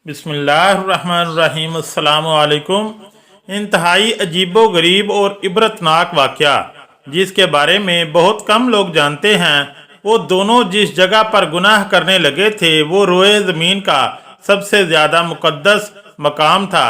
बिस्मिल्लाहिर्रहमानिर्रहीम। अस्सलामु अलैकुम। इंतहाई अजीबो गरीब और इबरतनाक वाक़या जिसके बारे में बहुत कम लोग जानते हैं, वो दोनों जिस जगह पर गुनाह करने लगे थे वो रोए ज़मीन का सबसे ज़्यादा मुक़द्दस मकाम था।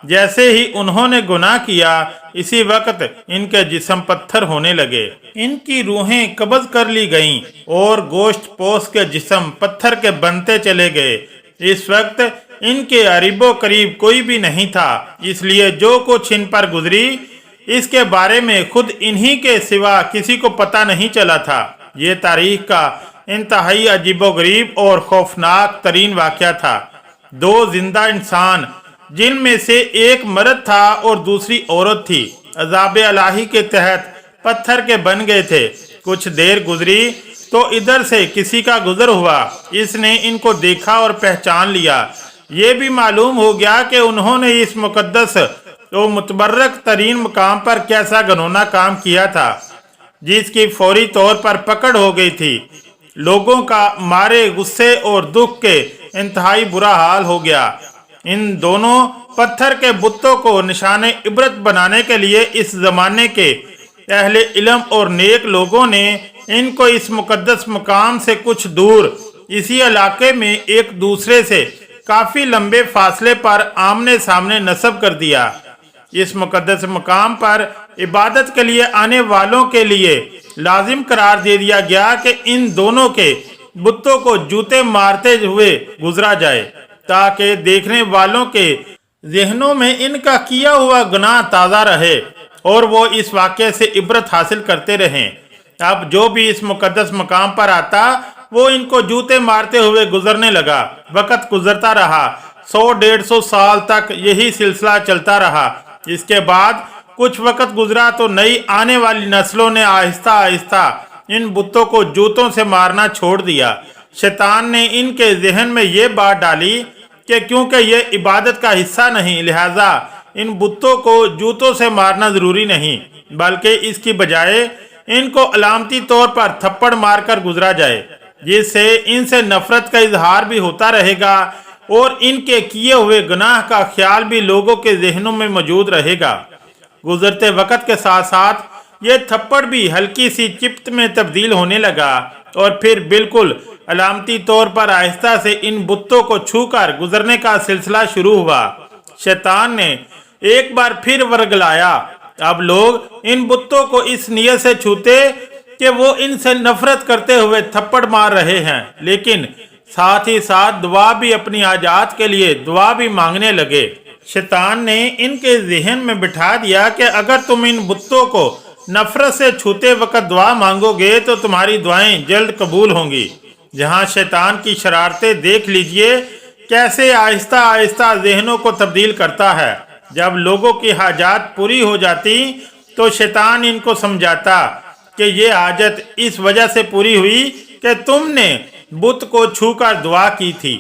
जैसे ही उन्होंने गुनाह किया, इसी वक्त इनके जिस्म पत्थर होने लगे। इनकी रूहें कब्ज़ कर ली गईं और गोश्त पोश के जिस्म पत्थर के बनते चले गए। इस वक्त इनके अरीबो करीब कोई भी नहीं था, इसलिए जो कुछ इन पर गुजरी इसके बारे में खुद इन्हीं के सिवा किसी को पता नहीं चला था। ये तारीख का इंतहाई अजीबोगरीब और खौफनाक तरीन वाक़या था। दो जिंदा इंसान, जिनमें से एक मर्द था और दूसरी औरत थी, अज़ाब इलाही के तहत पत्थर के बन गए थे। कुछ देर गुजरी तो इधर से किसी का गुजर हुआ। इसने इनको देखा और पहचान लिया। ये भी मालूम हो गया कि उन्होंने इस मुकद्दस और मुतबर्रक तरीन मकाम पर कैसा घिनौना काम किया था, जिसकी फौरी तौर पर पकड़ हो गई थी। लोगों का मारे गुस्से और दुख के इंतहाई बुरा हाल हो गया। इन दोनों पत्थर के बुतों को निशाने इबरत बनाने के लिए इस जमाने के अहले इल्म और नेक लोगों ने इनको इस मुकद्दस मकाम से कुछ दूर इसी इलाके में एक दूसरे से काफ़ी लंबे फासले पर आमने सामने नस्ब कर दिया। इस मुकद्दस मकाम पर इबादत के लिए आने वालों के लिए लाजिम करार दे दिया गया कि इन दोनों के बुतों को जूते मारते हुए गुजरा जाए, ताकि देखने वालों के जहनों में इनका किया हुआ गुनाह ताज़ा रहे और वो इस वाक़े से इबरत हासिल करते रहें। अब जो भी इस मुकद्दस मकाम पर आता वो इनको जूते मारते हुए गुजरने लगा। वक्त गुजरता रहा। 100-150 साल तक यही सिलसिला चलता रहा। इसके बाद कुछ वक्त गुजरा तो नई आने वाली नस्लों ने आहिस्ता आहिस्ता इन बुतों को जूतों से मारना छोड़ दिया। शैतान ने इनके जहन में ये बात डाली कि क्योंकि ये इबादत का हिस्सा नहीं, लिहाजा इन बुतों को जूतों से मारना ज़रूरी नहीं, बल्कि इसकी बजाय इनको अलामती तौर पर थप्पड़ मारकर गुजरा जाए, जिससे इनसे नफरत का इजहार भी होता रहेगा और इनके किए हुए गुनाह का ख्याल भी लोगों के जहनों में मौजूद रहेगा। गुजरते वक्त के साथ साथ ये थप्पड़ भी हल्की सी चिप्त में तब्दील होने लगा और फिर बिल्कुल अलामती तौर पर आहिस्ता से इन बुतों को छूकर गुजरने का सिलसिला शुरू हुआ। शैतान ने एक बार फिर वर्गलाया। अब लोग इन बुतों को इस नियत से छूते कि वो इनसे नफरत करते हुए थप्पड़ मार रहे हैं, लेकिन साथ ही साथ दुआ भी, अपनी आजाद के लिए दुआ भी मांगने लगे। शैतान ने इनके जहन में बिठा दिया कि अगर तुम इन बुतों को नफरत से छूते वक्त दुआ मांगोगे तो तुम्हारी दुआएं जल्द कबूल होंगी। जहां शैतान की शरारतें देख लीजिए कैसे आहिस्ता आहिस्ता जहनों को तब्दील करता है। जब लोगों की हाजात पूरी हो जाती तो शैतान इनको समझाता कि ये हाजत इस वजह से पूरी हुई कि तुमने बुत को छूकर दुआ की थी।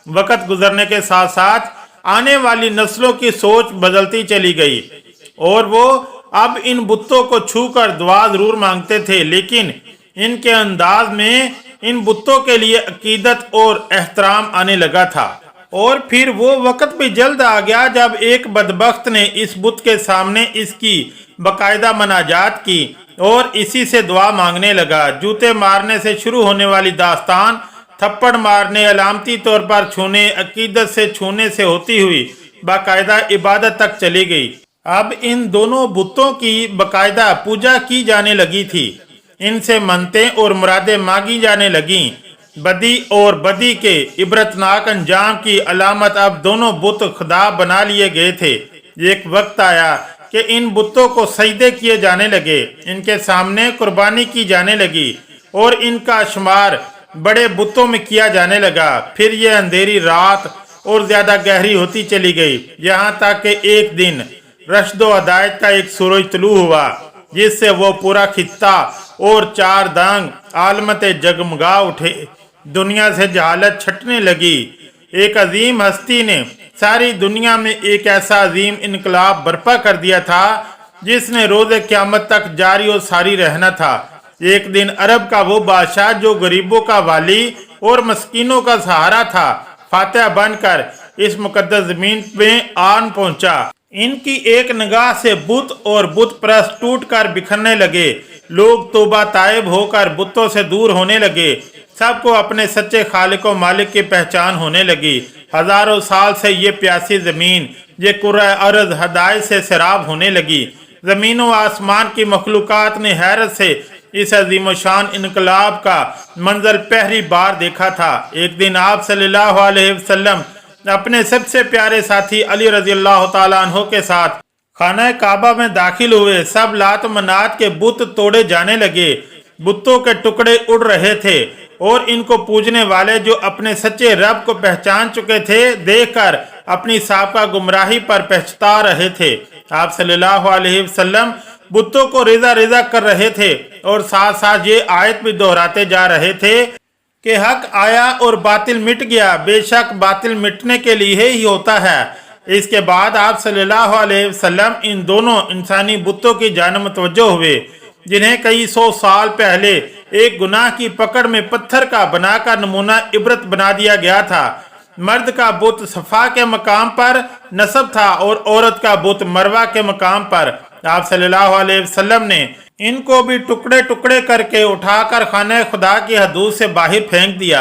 वक्त गुजरने के साथ साथ आने वाली नस्लों की सोच बदलती चली गई और वो अब इन बुतों को छूकर दुआ जरूर मांगते थे, लेकिन इनके अंदाज में इन बुतों के लिए अकीदत और एहतराम आने लगा था। और फिर वो वक्त भी जल्द आ गया जब एक बदबख्त ने इस बुत के सामने इसकी बाकायदा मनाजात की और इसी से दुआ मांगने लगा। जूते मारने से शुरू होने वाली दास्तान थप्पड़ मारने, अलामती तौर पर छूने, अकीदत से छूने से होती हुई बाकायदा इबादत तक चली गई। अब इन दोनों बुतों की बाकायदा पूजा की जाने लगी थी। इनसे मनतें और मुरादें मांगी जाने लगीं। बदी और बदी के इबरतनाक अंजाम की अलामत अब दोनों बुत खुदा बना लिए गए थे। एक वक्त आया कि इन बुतों को सजदे किए जाने लगे, इनके सामने कुर्बानी की जाने लगी और इनका शुमार बड़े बुतों में किया जाने लगा। फिर ये अंधेरी रात और ज्यादा गहरी होती चली गई, यहाँ तक कि एक दिन रश्दो हदायत का एक सूरज तुलू हुआ, जिससे वो पूरा खित्ता और 4 दांग आलमत जगमगा उठे। दुनिया से जहालत छटने लगी। एक अजीम हस्ती ने सारी दुनिया में एक ऐसा अजीम इनकलाब बर्पा कर दिया था जिसने रोज़े क़यामत तक जारी और सारी रहना था। एक दिन अरब का वो बादशाह जो गरीबों का वाली और मस्कीनों का सहारा था, फातह बनकर इस मुकद्दस ज़मीन में आन पहुंचा। इनकी एक निगाह से बुत और बुत परस्त टूट कर बिखरने लगे। लोग तौबा ताइब होकर बुतों से दूर होने लगे। सबको अपने सच्चे खालिक व मालिक की पहचान होने लगी। हजारों साल से ये प्यासी ज़मीन, ये कुर्रा अर्ज़ हदायत से सैराब होने लगी। ज़मीन व आसमान की मखलूक़ात ने हैरत से इस अज़ीम-ओ-शान इनकलाब का मंजर पहली बार देखा था। एक दिन आप सल्लल्लाहु अलैहि वसल्लम अपने सबसे प्यारे साथी अली रज़ियल्लाहु ताला अन्हु के साथ खाना काबा में दाखिल हुए। सब लात मनात के बुत तोड़े जाने लगे। बुतों के टुकड़े उड़ रहे थे और इनको पूजने वाले जो अपने सच्चे रब को पहचान चुके थे, देखकर अपनी साबका गुमराही पर पछता रहे थे। आप सल्लल्लाहु अलैहि वसल्लम बुतों को रिजा रिजा कर रहे थे और साथ साथ ये आयत भी दोहराते जा रहे थे कि हक आया और बातिल मिट गया। बेशक बातिल मिटने के लिए ही होता है। इसके बाद आप सल्लल्लाहु अलैहि वसल्लम इन दोनों इंसानी बुतों की जानब मुतवज्जो हुए, जिन्हें कई सौ साल पहले एक गुनाह की पकड़ में पत्थर का बनाकर नमूना इबरत बना दिया गया था। मर्द का बुत सफा के मकाम पर नस्ब था और औरत का बुत मरवा के मकाम पर। आप सल्लल्लाहु अलैहि वसल्लम ने इनको भी टुकड़े टुकड़े करके उठाकर खाने खुदा की हदूद से बाहर फेंक दिया।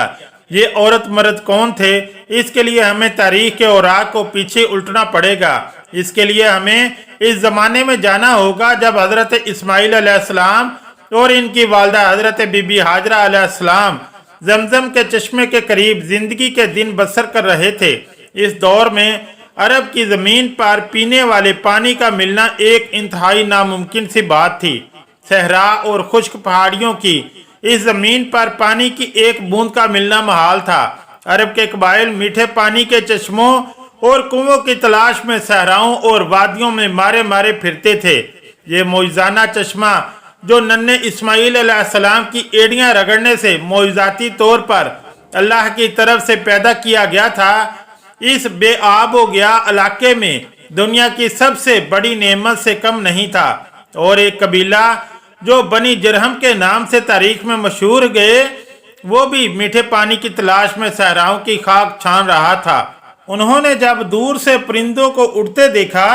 ये औरत मर्द कौन थे, इसके लिए हमें तारीख के औराक को पीछे उल्टना पड़ेगा। इसके लिए हमें इस ज़माने में जाना होगा जब हज़रत इस्माइल अलैहिस्सलाम और इनकी वालदा हज़रत बीबी हाजरा अलैहिस्सलाम जमजम के चश्मे के करीब जिंदगी के दिन बसर कर रहे थे। इस दौर में अरब की ज़मीन पर पीने वाले पानी का मिलना एक इंतहाई नामुमकिन सी बात थी। सहरा और खुश्क पहाड़ियों की इस ज़मीन पर पानी की एक बूंद का मिलना महाल था। अरब के कबाइल मीठे पानी के चश्मों और कुओं की तलाश में सहराओं और वादियों में मारे मारे फिरते थे। ये मौजज़ाना चश्मा जो नन्हे इस्माइल अलैहिस्सलाम की एड़ियां रगड़ने से मौजज़ाती तौर पर अल्लाह की तरफ से पैदा किया गया था, इस बेआब हो गया इलाके में दुनिया की सबसे बड़ी नेमत से कम नहीं था। और एक कबीला जो बनी जरहम के नाम से तारीख में मशहूर गए, वो भी मीठे पानी की तलाश में सहराओं की खाक छान रहा था। उन्होंने जब दूर से परिंदों को उड़ते देखा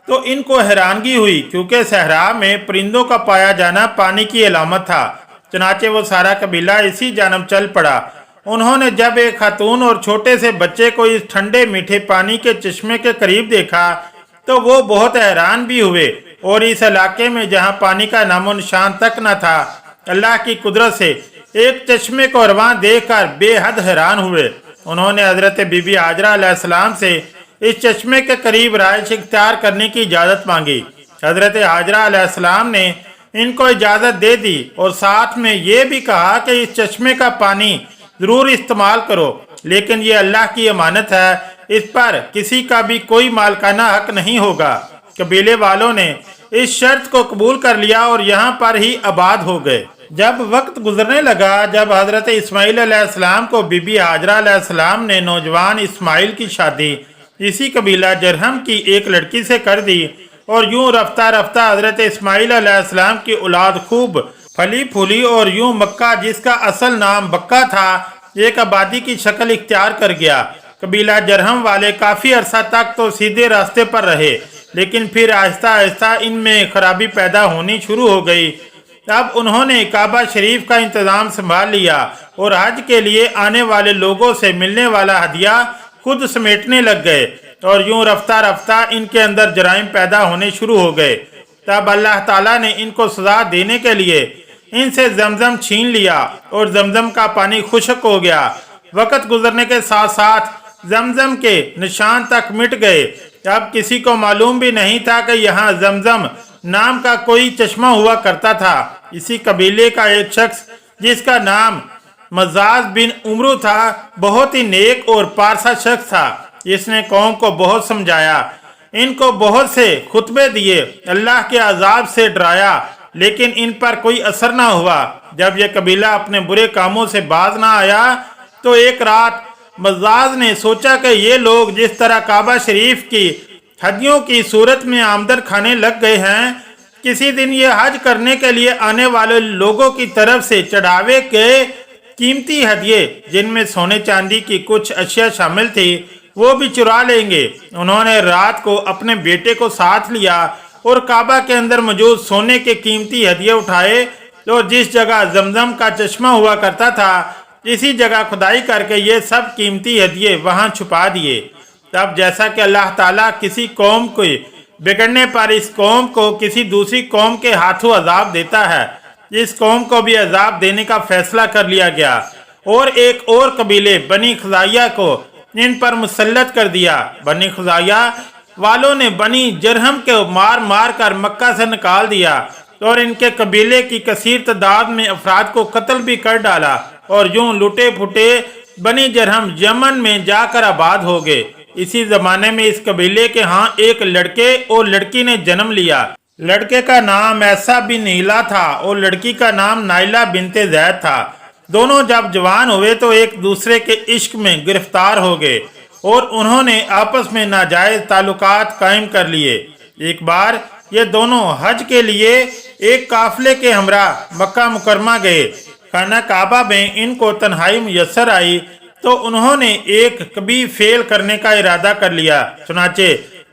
तो इनको हैरानगी हुई, क्योंकि सहरा में परिंदों का पाया जाना पानी की अलामत था। चनाचे वो सारा कबीला इसी जानब चल पड़ा। उन्होंने जब एक खातून और छोटे से बच्चे को इस ठंडे मीठे पानी के चश्मे के करीब देखा तो वो बहुत हैरान भी हुए और इस इलाके में जहाँ पानी का नामो निशान तक न था, अल्लाह की कुदरत से एक चश्मे को रवां देखकर बेहद हैरान हुए। उन्होंने हजरत बीबी हाजरा अलैहिस्सलाम से इस चश्मे के करीब राइश इख्तियार करने की इजाज़त मांगी। हजरत हाजरा अलैहिस्सलाम ने इनको इजाज़त दे दी और साथ में ये भी कहा कि इस चश्मे का पानी ज़रूर इस्तेमाल करो, लेकिन ये अल्लाह की अमानत है, इस पर किसी का भी कोई मालकाना हक नहीं होगा। कबीले वालों ने इस शर्त को कबूल कर लिया और यहाँ पर ही आबाद हो गए। जब वक्त गुजरने लगा, जब हजरत इस्माइल अलैहिस्सलाम को बीबी हाजरा अलैहिस्सलाम ने नौजवान इस्माइल की शादी इसी कबीला जरहम की एक लड़की से कर दी और यूं रफ्ता रफ्ता हजरत इस्माइल अलैहिस्सलाम की औलाद खूब फली फूली और यूं मक्का, जिसका असल नाम बक्का था, एक आबादी की शक्ल इख्तियार कर गया। कबीला जरहम वाले काफ़ी अरसा तक तो सीधे रास्ते पर रहे, लेकिन फिर आहिस्ता आहिस्ता इनमें खराबी पैदा होनी शुरू हो गई। अब उन्होंने काबा शरीफ का इंतज़ाम संभाल लिया और हज के लिए आने वाले लोगों से मिलने वाला हदिया खुद समेटने लग गए और यूं रफ्ता रफ्ता इनके अंदर जराइम पैदा होने शुरू हो गए। तब अल्लाह ताला ने इनको सजा देने के लिए इनसे जमजम छीन लिया और जमजम का पानी खुश्क हो गया। वक्त गुजरने के साथ साथ जमजम के निशान तक मिट गए। अब किसी को मालूम भी नहीं था कि यहाँ जमजम नाम का कोई चश्मा हुआ करता था। इसी कबीले का एक शख्स जिसका नाम मजाज बिन उमरू था, बहुत ही नेक और पारसा शख्स था। इसने कौम को बहुत समझाया, इनको बहुत से खुतबे दिए, अल्लाह के अजाब से डराया, लेकिन इन पर कोई असर ना हुआ। जब यह कबीला अपने बुरे कामों से बाज ना आया तो एक रात मजाज ने सोचा कि ये लोग जिस तरह काबा शरीफ की हदियों की सूरत में आमदन खाने लग गए हैं, किसी दिन ये हज करने के लिए आने वाले लोगों की तरफ से चढ़ावे के कीमती हदिये, जिनमें सोने चांदी की कुछ अशिया शामिल थी, वो भी चुरा लेंगे। उन्होंने रात को अपने बेटे को साथ लिया और काबा के अंदर मौजूद सोने के कीमती हदिये उठाए, और जिस जगह जमजम का चश्मा हुआ करता था इसी जगह खुदाई करके ये सब कीमती हदिये वहाँ छुपा दिए। तब जैसा कि अल्लाह ताला किसी कौम को बिगड़ने पर इस कौम को किसी दूसरी कौम के हाथों अजाब देता है, इस कौम को भी अजाब देने का फैसला कर लिया गया और एक और कबीले बनी खुजाइया को इन पर मुसल्लत कर दिया। बनी खुजाइया वालों ने बनी जरहम को मार मार कर मक्का से निकाल दिया और इनके कबीले की कसीर तादाद में अफराद को कत्ल भी कर डाला, और यूं लुटे फुटे बनी जरहम यमन में जाकर आबाद हो गए। इसी जमाने में इस कबीले के यहाँ एक लड़के और लड़की ने जन्म लिया। लड़के का नाम ऐसा बिन नीला था और लड़की का नाम नाइला बिनते जैद था। दोनों जब जवान हुए तो एक दूसरे के इश्क में गिरफ्तार हो गए और उन्होंने आपस में नाजायज ताल्लुकात कायम कर लिए। एक बार ये दोनों हज के लिए एक काफिले के हमरा मक्का मुकरमा गए। खाना काबा में इनको तन्हाई मुयस्सर आई तो उन्होंने एक कभी फेल करने का इरादा कर लिया। चुनाचे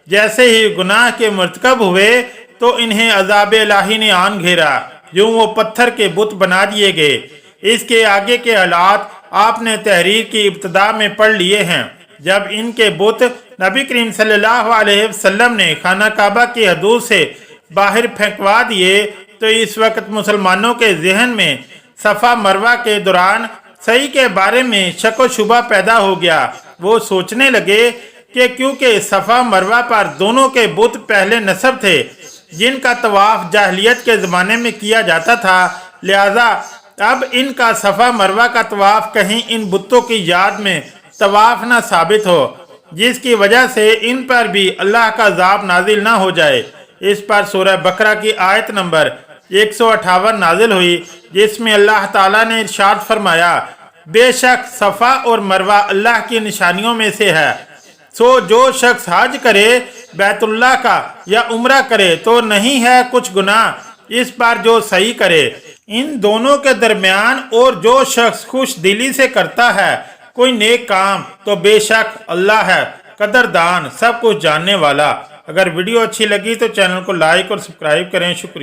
जैसे ही गुनाह के मर्तकब हुए तो इन्हें अज़ाब इलाही ने आन घेरा, यूं वो पत्थर के बुत बना दिए गए। इसके आगे के हालात आपने तहरीर की इब्तदा में पढ़ लिए हैं। जब इनके बुत नबी करीम सल्लल्लाहु अलैहि वसल्लम ने खाना काबा की हदूद से बाहर फेंकवा दिए तो इस वक्त मुसलमानों के जहन में सफ़ा मरवा के दौरान सही के बारे में शक व शुबा पैदा हो गया। वो सोचने लगे कि क्योंकि सफ़ा मरवा पर दोनों के बुत पहले नस्ब थे जिनका तवाफ जाहलियत के ज़माने में किया जाता था, लिहाजा अब इनका सफ़ा मरवा का तवाफ कहीं इन बुतों की याद में तवाफ न साबित हो, जिसकी वजह से इन पर भी अल्लाह का अज़ाब नाजिल ना हो जाए। इस पर सूरह बकरा की आयत नंबर 158 नाजिल हुई, जिसमें अल्लाह ताला ने इरशाद फरमाया, बेशक सफ़ा और मरवा अल्लाह की निशानियों में से है, सो जो शख्स हज करे बैतुल्लाह का या उम्रा करे तो नहीं है कुछ गुनाह इस पर जो सही करे। इन दोनों के दरमियान और जो शख्स खुश दिली से करता है कोई नेक काम तो बेशक अल्लाह है कदरदान सब कुछ जानने वाला। अगर वीडियो अच्छी लगी तो चैनल को लाइक और सब्सक्राइब करें। शुक्रिया।